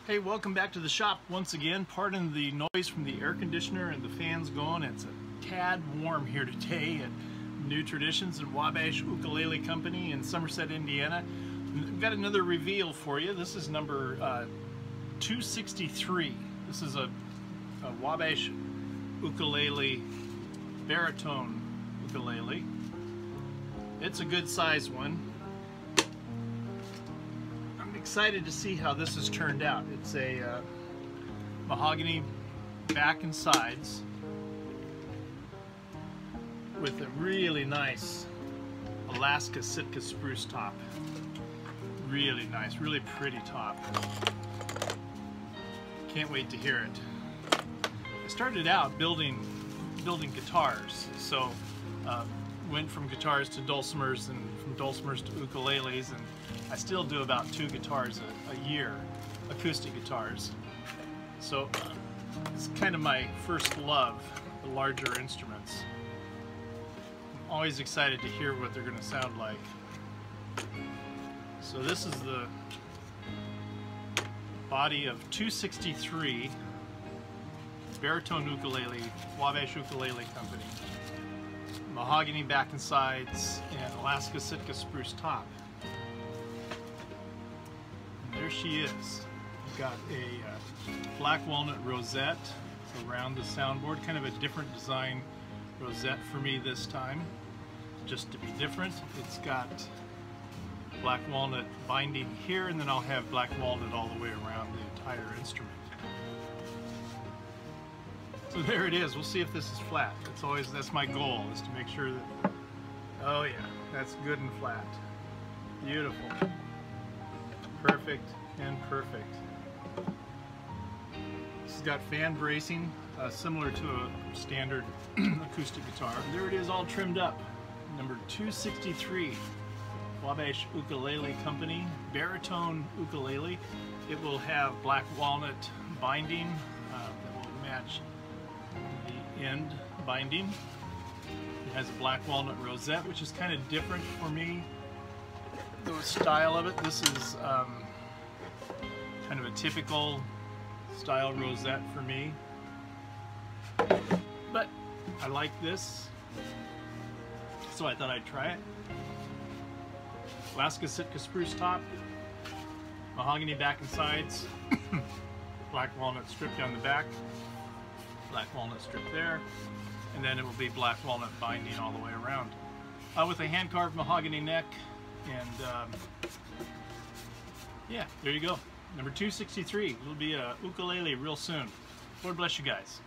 Hey, welcome back to the shop once again. Pardon the noise from the air conditioner and the fans going. It's a tad warm here today at New Traditions and Wabash Ukulele Company in Somerset, Indiana. We've got another reveal for you. This is number 263. This is a Wabash ukulele, baritone ukulele. It's a good size one. Excited to see how this has turned out. It's a mahogany back and sides with a really nice Alaska Sitka spruce top. Really nice, really pretty top. Can't wait to hear it. I started out building guitars, so went from guitars to dulcimers and from dulcimers to ukuleles, and I still do about 2 guitars a year, acoustic guitars. So it's kind of my first love, the larger instruments. I'm always excited to hear what they're going to sound like. So this is the body of 263 baritone ukulele, Wabash Ukulele Company. Mahogany back and sides and Alaska Sitka spruce top. And there she is. We've got a black walnut rosette around the soundboard, kind of a different design rosette for me this time, just to be different. It's got black walnut binding here, and then I'll have black walnut all the way around the entire instrument. So there it is. We'll see if this is flat. That's my goal, is to make sure that, oh yeah, that's good and flat. Beautiful. Perfect and perfect. This has got fan bracing, similar to a standard acoustic guitar. There it is, all trimmed up. Number 263, Wabash Ukulele Company, baritone ukulele. It will have black walnut binding that will match the end binding. It has a black walnut rosette, which is kind of different for me, the style of it. This is kind of a typical style rosette for me, but I like this, so I thought I'd try it. Alaska Sitka spruce top, mahogany back and sides, black walnut strip down the back, black walnut strip there, and then it will be black walnut binding all the way around, with a hand-carved mahogany neck. And yeah, there you go. Number 263. It'll be a ukulele real soon. Lord bless you guys.